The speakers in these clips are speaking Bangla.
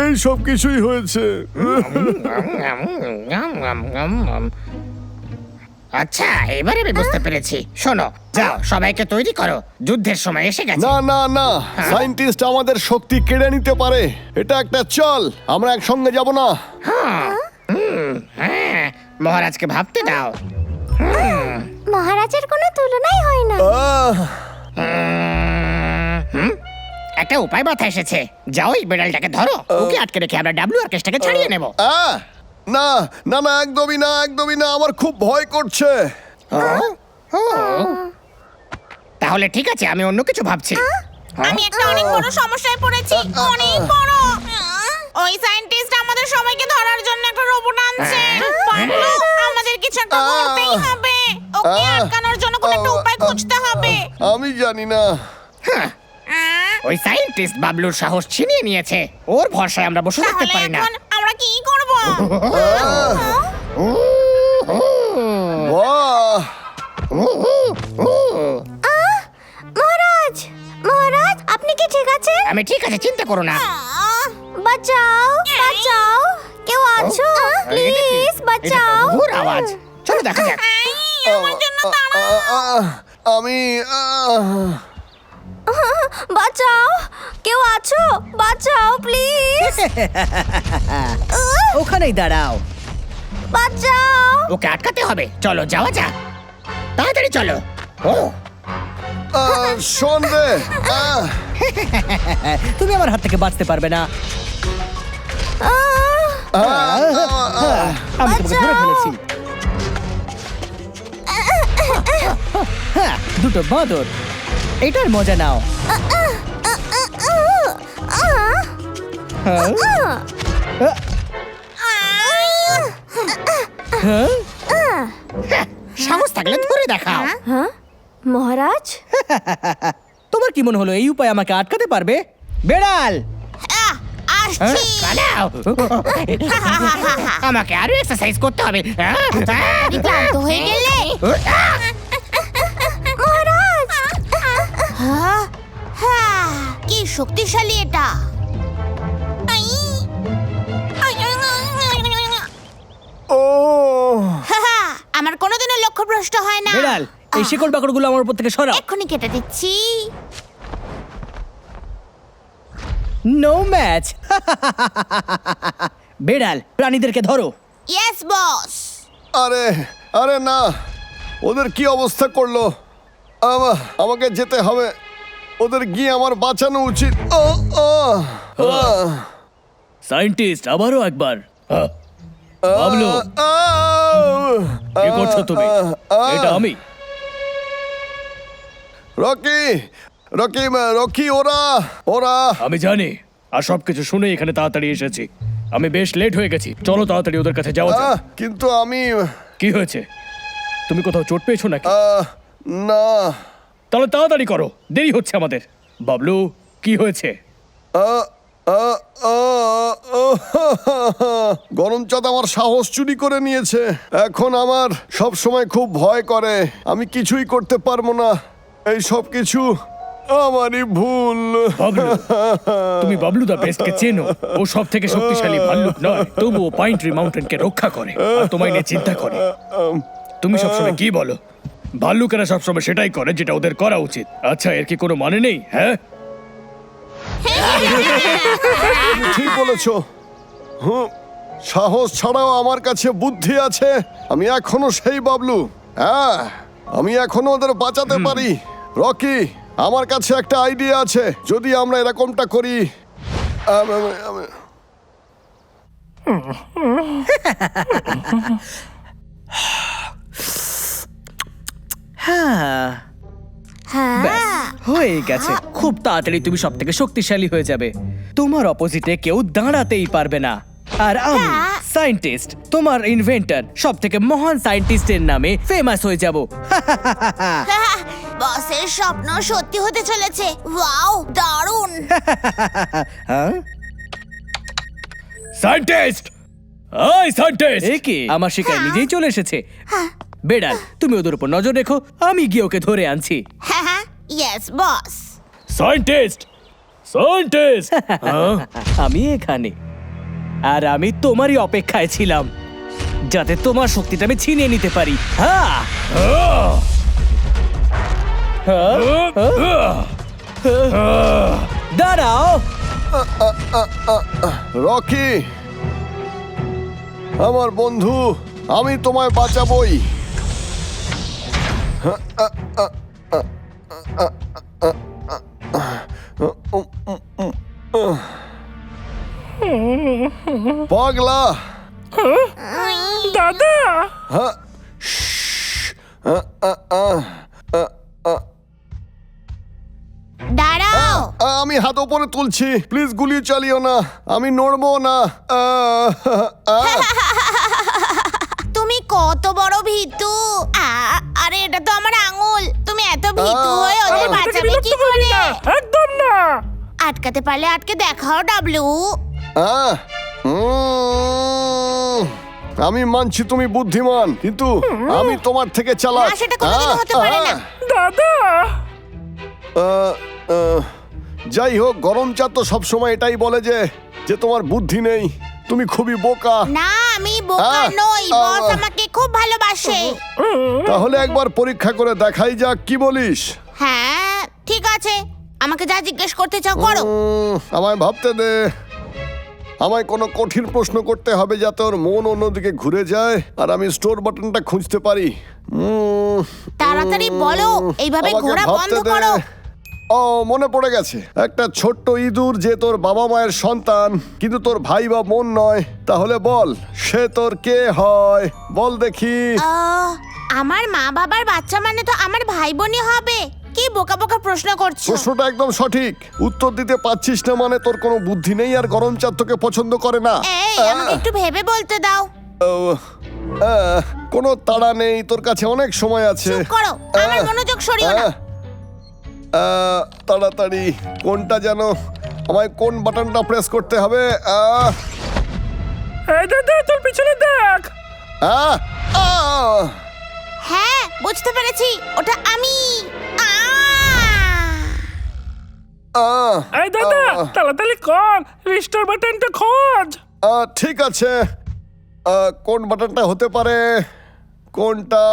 এই সব কিছুই হয়েছে। আচ্ছা, এবারে আমি বুঝতে পেরেছি। শোনো, যাও সবাইকে তৈরি করো, যুদ্ধের সময় এসে গেছে। না না না, সায়েন্টিস্ট আমাদের শক্তি কেড়ে নিতে পারে। এটা একটা চাল, আমরা একসঙ্গে যাব না। হ্যাঁ, মহারাজকে ভাবতে দাও। মহারাজের কোনো তুলনাই হয় না। একটা উপায় মাথায় এসেছে। যাও এই বেড়ালটাকে ধরো, ওকে আটকে রেখে আমরা ডাব্লিউ অর্কেস্ট্রাকে ছাড়িয়ে নেব। না না না, একদমই না, একদমই না, আমার খুব ভয় করছে। তাহলে ঠিক আছে, আমি অন্য কিছু ভাবছি। আমি একটা অনেক বড় সমস্যায় পড়েছি, অনেক বড়। ওই সায়েন্টিস্ট আমাদের সবাইকে ধরার জন্য একটা রোবট আনছে। পাগলু, আমাদের কিছু একটা করতেই হবে। ওকে আটকানোর জন্য কোনো একটা উপায় খুঁজতে হবে। আমি জানি না। ওই সায়েন্টিস্ট বাবলুর সাহস ছিনিয়ে নিয়েছে। ওর ভরসায় আমরা বসে থাকতে তাহলে পারি না। এখন আমরা কি করব? বাহ! মহারাজ, মহারাজ, আপনি কি ঠিক আছেন? আমি ঠিক আছে, চিন্তা করো না। বাঁচাও, বাঁচাও, কেউ আছো? প্লিজ এটা তো বাঁচাও। ঘুর আওয়াজ। চলো দেখা যাক। আমার জন্য দাঁড়াও। আমি বাঁচাও, কেউ আছো? বাঁচাও প্লিজ। ওখানেই দাঁড়াও। বাঁচাও। ওকে আটকাতে হবে। চলো যাওয়া যাক, তাড়াতাড়ি চলো। ও শোন রে। তুমি আমার হাত থেকে বাঁচতে পারবে না। আমি তোমাকে ধরে ফেলেছি। হ্যাঁ, দুটো বাঁদর, এটার মজা নাও। হ্যাঁ? হ্যাঁ? সাহস থাকলে ধরে দেখাও। হ্যাঁ, মহারাজ, তোমার কি মনে হলো এই উপায় আমাকে আটকাতে পারবে? বেড়াল, আসছি। পালাও। আমাকে আরো এক্সারসাইজ করতে হবে। ক্লান্ত হয়ে গেলে? মহারাজ। কি শক্তিশালী এটা! ও আমার কোনোদিনও লক্ষ্যভ্রষ্ট হয় না। বেড়াল, এই শিকড় বাকড়গুলো আমার উপর থেকে সরাও। এক্ষুনি কেটে দিচ্ছি। No match. বেড়াল, প্রাণীদেরকে ধরো। Yes boss. আরে আরে না, ওদের কি অবস্থা করলো। আমাকে যেতে হবে, ওদের গিয়ে আমার বাঁচানো উচিত। সায়েন্টিস্ট, আবারও একবার। বাবলু, কি করছো তুমি? এটা আমি। রকি রকি রকি, ওরা ওরা আমি জানি, আর সবকিছু শুনে এখানে তাড়াতাড়ি এসেছি। আমি বেশ লেট হয়ে গেছি, চলো তাড়াতাড়ি ওদের কাছে যাওয়া যাক। কিন্তু আমি কি হয়েছে? তুমি কোথাও চোট পেয়েছো নাকি? না। তাহলে তাড়াতাড়ি করো, দেরি হচ্ছে আমাদের। বাবলু, কি হয়েছে? গরম চাঁদ আমার সাহস চুরি করে নিয়েছে। এখন আমার সব সময় খুব ভয় করে, আমি কিছুই করতে পারবো না। এই সব কিছু আমারই ভুল। বাবলু, তুমি বাবলু দা বেস্টকে চেনো। ও সব থেকে শক্তিশালী ভাল্লুক নয়, তবু ও পাইন ট্রি মাউন্টেনকে রক্ষা করে আর তোমায় নিয়ে চিন্তা করে। তুমি সবসময় কি বলো? ভাল্লুকেরা সবসময় সেটাই করে যেটা ওদের করা উচিত। আচ্ছা, এর কি কোনো মানে নেই? হ্যাঁ, ঠিক বলেছো। সাহস ছাড়াও আমার কাছে বুদ্ধি আছে। আমি এখনো সেই বাবলু। হ্যাঁ, আমি এখনো ওদের বাঁচাতে পারি। রকি, আমার কাছে একটা আইডিয়া আছে। যদি আমরা এরকমটা করি, ব্যাস, হয়ে গেছে। খুব তাড়াতাড়ি তুমি সব থেকে শক্তিশালী হয়ে যাবে। তোমার অপোজিটে কেউ দাঁড়াতেই পারবে না। আর আমি সায়েন্টিস্ট, তোমার ইনভেন্টর, সব থেকে মহান সায়েন্টিস্টের নামে ফেমাস হয়ে যাব। বসের স্বপ্ন সত্যি হতে চলেছে। ওয়াও, দারুণ! সায়েন্টিস্ট! এই সায়েন্টিস্ট! এ কি, আমার শিকার নিজেই চলে এসেছে। বেড়াল, তুমি ওদের উপর নজর রেখো, আমি গিয়ে ওকে ধরে আনছি। Yes boss. সায়েন্টিস্ট! সায়েন্টিস্ট আমি এখানে, আর আমি তোমারই অপেক্ষায় ছিলাম যাতে তোমার শক্তিটা আমি ছিনিয়ে নিতে পারি। হ্যাঁ, দাঁড়াও। রকি, আমার বন্ধু, আমি তোমায় বাঁচাবই। পাগলা, দাদা হ্যাঁ, দাঁড়াও। আমি হাত ওপরে তুলছি, প্লিজ গুলি চালিও না, আমি নড়বো না। তুমি কত বড় ভীতু। আরে এটা তো আমার আঙুল। তুমি এত ভীতু হয়ে ওদের বাঁচাবে কি করে? একদম না। আটকাতে পারলে আটকে দেখাও ডাবলু। আমি মানছি তুমি বুদ্ধিমান, কিন্তু আমি তোমার থেকে চালাক। না, সেটা কোনোদিনও হতে পারে না। দাদা যাই হোক, গরম চা তো সবসময় এটাই বলে যে যে তোমার বুদ্ধি নেই, তুমি খুবই বোকা। না, আমি বোকা নই, বস আমাকে খুব ভালোবাসে। তাহলে একবার পরীক্ষা করে দেখাই যাক, কি বলিস? হ্যাঁ ঠিক আছে, আমাকে যা জিজ্ঞেস করতে চাও করো। আমায় ভাবতে দে। আমায় কোনো কঠিন প্রশ্ন করতে হবে যাতে ওর মন অন্যদিকে ঘুরে যায় আর আমি স্টোর বাটনটা খুঁজতে পারি। তাড়াতাড়ি বলো, এইভাবে আমাকে ঘোরা ভাবতে বন্ধ দে। করো। ও, মনে পড়ে গেছে, একটা ছোট্ট ইঁদুর যে তোর বাবা মায়ের সন্তান কিন্তু তোর ভাই বা বোন নয়, তাহলে বল সে তোর কে হয়? বল দেখি। আমার মা বাবার বাচ্চা মানে তো আমার ভাই বোনই হবে। কি বোকা বোকা প্রশ্ন করছো। প্রশ্নটা একদম সঠিক, উত্তর দিতে পারছিস না মানে তোর কোনো বুদ্ধি নেই আর গরম চা তোকে পছন্দ করে না। এই আমাকে একটু ভেবে বলতে দাও। কোনো তাড়া নেই, তোর কাছে অনেক সময় আছে। চুপ করো, আমার মনোযোগ সরিও না। তাড়াতাড়ি, কোনটা যেন, আমায় কোন বাটনটা প্রেস করতে হবে? এই দাদা তোর পিছনে দেখ। হ্যাঁ বুঝতে পেরেছি, ওটা আমি। এই দাদা তাড়াতাড়ি কর, রিস্টোর বাটনটা খোঁজ। ঠিক আছে, কোন বাটনটা হতে পারে? কোনটা?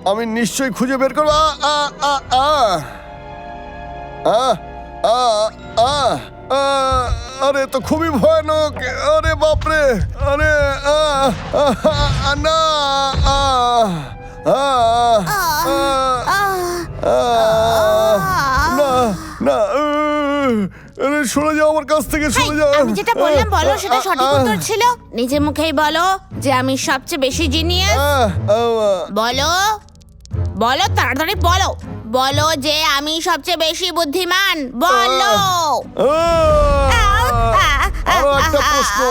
আমি নিশ্চয়ই খুঁজে বের করবো। আরে তো খুবই ভয়ানক, আরে বাপরে, আরে না, না না, আরে সরে যাও আমার কাছ থেকে, সরে যাও। আমি যেটা বললাম বলো, সেটা সঠিক উত্তর ছিল। নিজে মুখেই বলো যে আমি সবচেয়ে বেশি জিনিয়াস। বলো বলো, তাড়াতাড়ি বলো। বলো যে আমি সবচেয়ে বেশি বুদ্ধিমান। বলো। আরো একটা প্রশ্ন,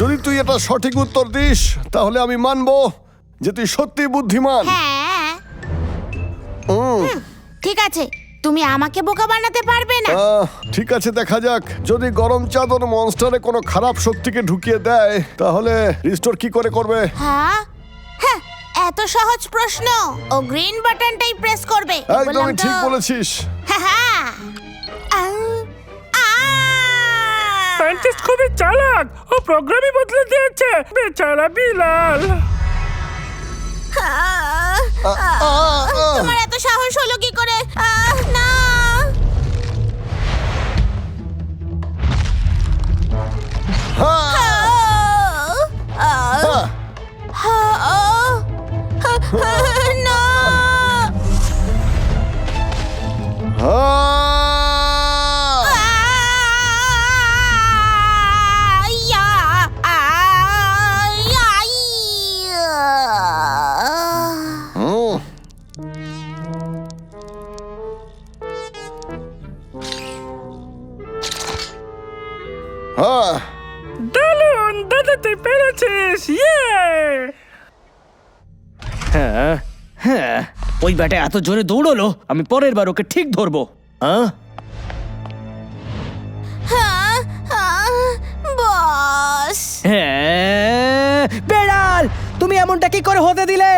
যদি তুই এটা সঠিক উত্তর দিস তাহলে আমি মানবো যে তুই সত্যি বুদ্ধিমান। হ্যাঁ ঠিক আছে, তুমি আমাকে বোকা বানাতে পারবে না। ঠিক আছে, দেখা যাক। যদি গরম চাদর মনস্টারে কোনো খারাপ শক্তিকে ঢুকিয়ে দেয় তাহলে রিস্টোর কি করে করবে? হ্যাঁ হ্যাঁ, এত সহজ প্রশ্ন। ও গ্রিন বাটনটাই প্রেস করবে। একদমই ঠিক বলেছিস। সায়েন্টিস্ট খুবই চালাক, ও প্রোগ্রামই বদলে দিয়েছে, বেচারা বিলাল। তোমার এত সাহস হলো কি করে? না, না। দারুণ দাদা, তুই পেরেছিস। ইয়ে হ্যাঁ হ্যাঁ, ওই ব্যাটা এত জোরে দৌড়লো, আমি পরের বার ওকে ঠিক ধরবো। বস, হ্যাঁ, বেড়াল, তুমি এমনটা কি করে হতে দিলে?